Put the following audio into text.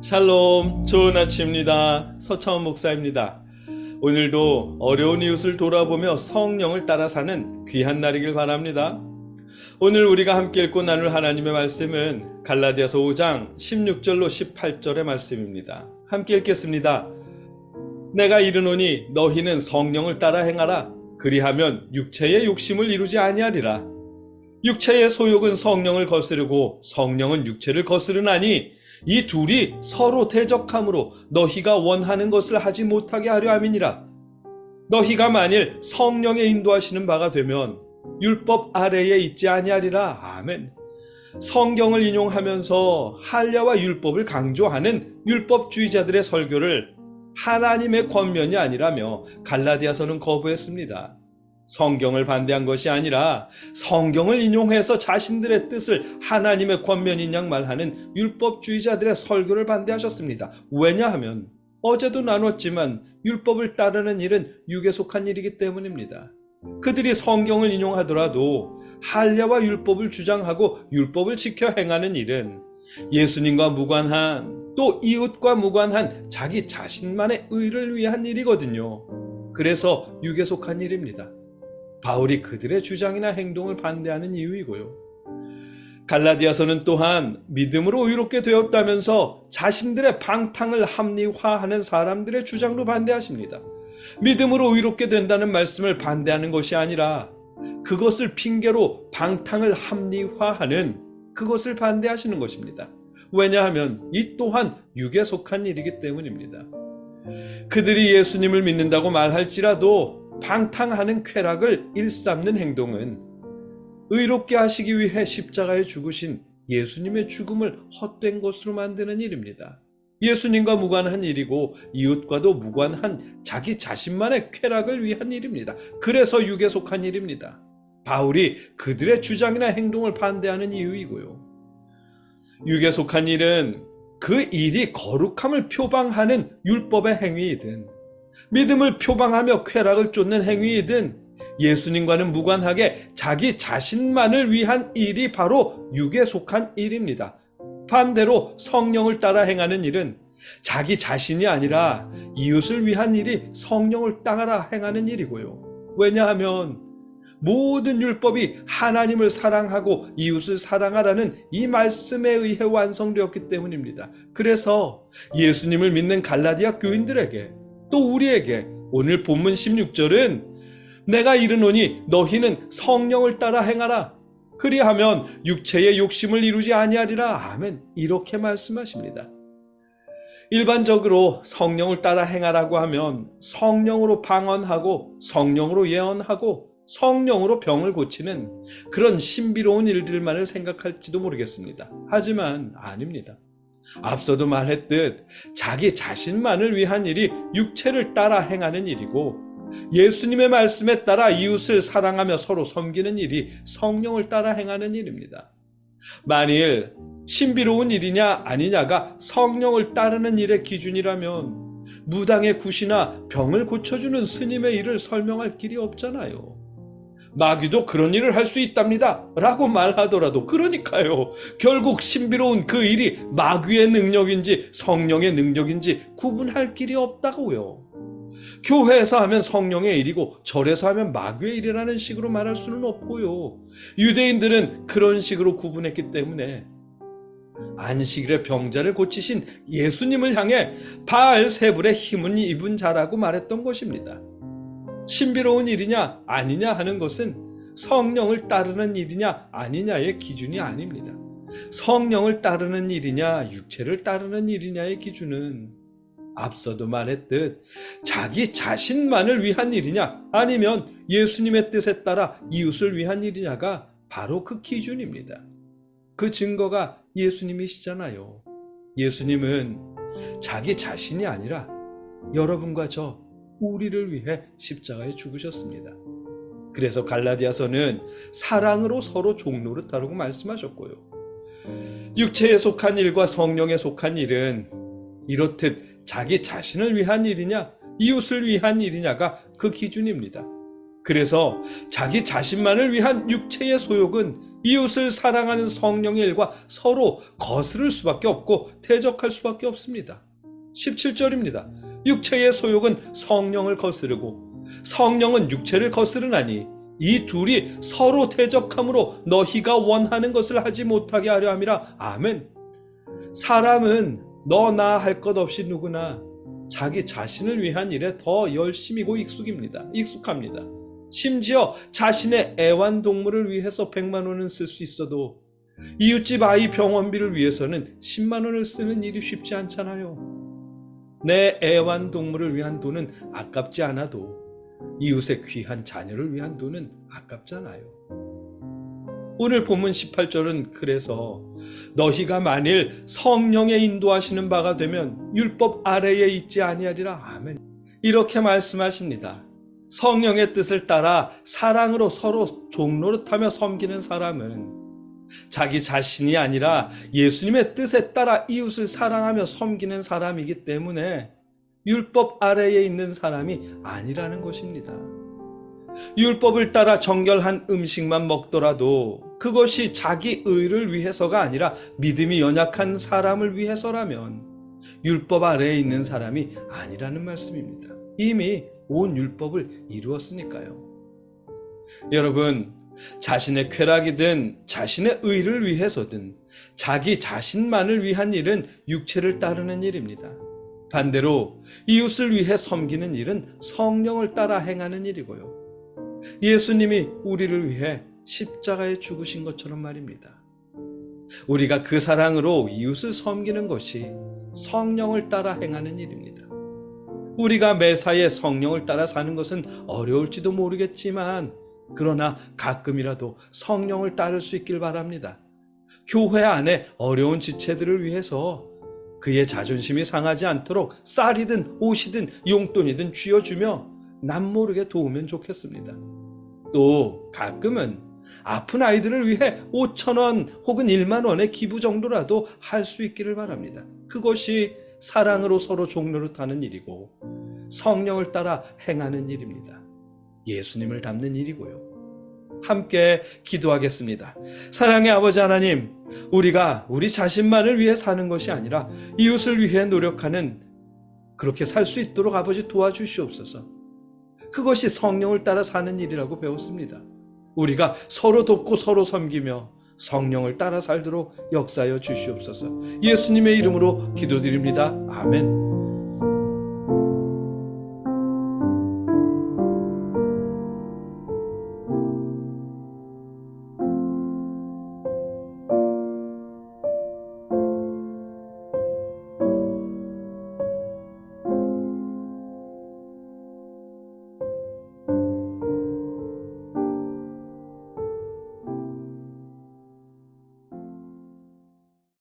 샬롬, 좋은 아침입니다. 서차원 목사입니다. 오늘도 어려운 이웃을 돌아보며 성령을 따라 사는 귀한 날이길 바랍니다. 오늘 우리가 함께 읽고 나눌 하나님의 말씀은 갈라디아서 5장 16절로 18절의 말씀입니다. 함께 읽겠습니다. 내가 이르노니 너희는 성령을 따라 행하라. 그리하면 육체의 욕심을 이루지 아니하리라. 육체의 소욕은 성령을 거스르고 성령은 육체를 거스르나니 이 둘이 서로 대적함으로 너희가 원하는 것을 하지 못하게 하려 함이니라. 너희가 만일 성령의 인도하시는 바가 되면 율법 아래에 있지 아니하리라. 아멘. 성경을 인용하면서 할례와 율법을 강조하는 율법주의자들의 설교를 하나님의 권면이 아니라며 갈라디아서는 거부했습니다. 성경을 반대한 것이 아니라 성경을 인용해서 자신들의 뜻을 하나님의 권면인 양 말하는 율법주의자들의 설교를 반대하셨습니다. 왜냐하면 어제도 나눴지만 율법을 따르는 일은 육에 속한 일이기 때문입니다. 그들이 성경을 인용하더라도 할례와 율법을 주장하고 율법을 지켜 행하는 일은 예수님과 무관한 또 이웃과 무관한 자기 자신만의 의를 위한 일이거든요. 그래서 육에 속한 일입니다. 바울이 그들의 주장이나 행동을 반대하는 이유이고요. 갈라디아서는 또한 믿음으로 의롭게 되었다면서 자신들의 방탕을 합리화하는 사람들의 주장도 반대하십니다. 믿음으로 의롭게 된다는 말씀을 반대하는 것이 아니라 그것을 핑계로 방탕을 합리화하는 그것을 반대하시는 것입니다. 왜냐하면 이 또한 육에 속한 일이기 때문입니다. 그들이 예수님을 믿는다고 말할지라도 방탕하는 쾌락을 일삼는 행동은 의롭게 하시기 위해 십자가에 죽으신 예수님의 죽음을 헛된 것으로 만드는 일입니다. 예수님과 무관한 일이고 이웃과도 무관한 자기 자신만의 쾌락을 위한 일입니다. 그래서 육에 속한 일입니다. 바울이 그들의 주장이나 행동을 반대하는 이유이고요. 육에 속한 일은 그 일이 거룩함을 표방하는 율법의 행위이든 믿음을 표방하며 쾌락을 쫓는 행위이든 예수님과는 무관하게 자기 자신만을 위한 일이 바로 육에 속한 일입니다. 반대로 성령을 따라 행하는 일은 자기 자신이 아니라 이웃을 위한 일이 성령을 따라 행하는 일이고요. 왜냐하면 모든 율법이 하나님을 사랑하고 이웃을 사랑하라는 이 말씀에 의해 완성되었기 때문입니다. 그래서 예수님을 믿는 갈라디아 교인들에게 또 우리에게 오늘 본문 16절은 내가 이르노니 너희는 성령을 따라 행하라. 그리하면 육체의 욕심을 이루지 아니하리라. 아멘. 이렇게 말씀하십니다. 일반적으로 성령을 따라 행하라고 하면 성령으로 방언하고 성령으로 예언하고 성령으로 병을 고치는 그런 신비로운 일들만을 생각할지도 모르겠습니다. 하지만 아닙니다. 앞서도 말했듯 자기 자신만을 위한 일이 육체를 따라 행하는 일이고 예수님의 말씀에 따라 이웃을 사랑하며 서로 섬기는 일이 성령을 따라 행하는 일입니다. 만일 신비로운 일이냐 아니냐가 성령을 따르는 일의 기준이라면 무당의 굿이나 병을 고쳐주는 스님의 일을 설명할 길이 없잖아요. 마귀도 그런 일을 할 수 있답니다 라고 말하더라도 그러니까요. 결국 신비로운 그 일이 마귀의 능력인지 성령의 능력인지 구분할 길이 없다고요. 교회에서 하면 성령의 일이고 절에서 하면 마귀의 일이라는 식으로 말할 수는 없고요. 유대인들은 그런 식으로 구분했기 때문에 안식일에 병자를 고치신 예수님을 향해 바알세불의 힘을 입은 자라고 말했던 것입니다. 신비로운 일이냐 아니냐 하는 것은 성령을 따르는 일이냐 아니냐의 기준이 아닙니다. 성령을 따르는 일이냐 육체를 따르는 일이냐의 기준은 앞서도 말했듯 자기 자신만을 위한 일이냐 아니면 예수님의 뜻에 따라 이웃을 위한 일이냐가 바로 그 기준입니다. 그 증거가 예수님이시잖아요. 예수님은 자기 자신이 아니라 여러분과 저 우리를 위해 십자가에 죽으셨습니다. 그래서 갈라디아서는 사랑으로 서로 종로를 따르고 말씀하셨고요. 육체에 속한 일과 성령에 속한 일은 이렇듯 자기 자신을 위한 일이냐 이웃을 위한 일이냐가 그 기준입니다. 그래서 자기 자신만을 위한 육체의 소욕은 이웃을 사랑하는 성령의 일과 서로 거스를 수밖에 없고 대적할 수밖에 없습니다. 17절입니다. 육체의 소욕은 성령을 거스르고 성령은 육체를 거스르나니 이 둘이 서로 대적함으로 너희가 원하는 것을 하지 못하게 하려 함이라. 아멘. 사람은 너나 할 것 없이 누구나 자기 자신을 위한 일에 더 열심이고 익숙합니다. 심지어 자신의 애완동물을 위해서 100만 원은 쓸 수 있어도 이웃집 아이 병원비를 위해서는 10만 원을 쓰는 일이 쉽지 않잖아요. 내 애완동물을 위한 돈은 아깝지 않아도 이웃의 귀한 자녀를 위한 돈은 아깝잖아요. 오늘 본문 18절은 그래서 너희가 만일 성령의 인도하시는 바가 되면 율법 아래에 있지 아니하리라. 아멘. 이렇게 말씀하십니다. 성령의 뜻을 따라 사랑으로 서로 종노릇하며 섬기는 사람은 자기 자신이 아니라 예수님의 뜻에 따라 이웃을 사랑하며 섬기는 사람이기 때문에 율법 아래에 있는 사람이 아니라는 것입니다. 율법을 따라 정결한 음식만 먹더라도 그것이 자기 의를 위해서가 아니라 믿음이 연약한 사람을 위해서라면 율법 아래에 있는 사람이 아니라는 말씀입니다. 이미 온 율법을 이루었으니까요. 여러분, 자신의 쾌락이든 자신의 의를 위해서든 자기 자신만을 위한 일은 육체를 따르는 일입니다. 반대로 이웃을 위해 섬기는 일은 성령을 따라 행하는 일이고요. 예수님이 우리를 위해 십자가에 죽으신 것처럼 말입니다. 우리가 그 사랑으로 이웃을 섬기는 것이 성령을 따라 행하는 일입니다. 우리가 매사에 성령을 따라 사는 것은 어려울지도 모르겠지만 그러나 가끔이라도 성령을 따를 수 있길 바랍니다. 교회 안에 어려운 지체들을 위해서 그의 자존심이 상하지 않도록 쌀이든 옷이든 용돈이든 쥐어주며 남모르게 도우면 좋겠습니다. 또 가끔은 아픈 아이들을 위해 5,000원 혹은 1만 원의 기부 정도라도 할 수 있기를 바랍니다. 그것이 사랑으로 서로 종노릇하는 일이고 성령을 따라 행하는 일입니다. 예수님을 닮는 일이고요. 함께 기도하겠습니다. 사랑의 아버지 하나님, 우리가 우리 자신만을 위해 사는 것이 아니라 이웃을 위해 노력하는 그렇게 살 수 있도록 아버지 도와주시옵소서. 그것이 성령을 따라 사는 일이라고 배웠습니다. 우리가 서로 돕고 서로 섬기며 성령을 따라 살도록 역사하여 주시옵소서. 예수님의 이름으로 기도드립니다. 아멘.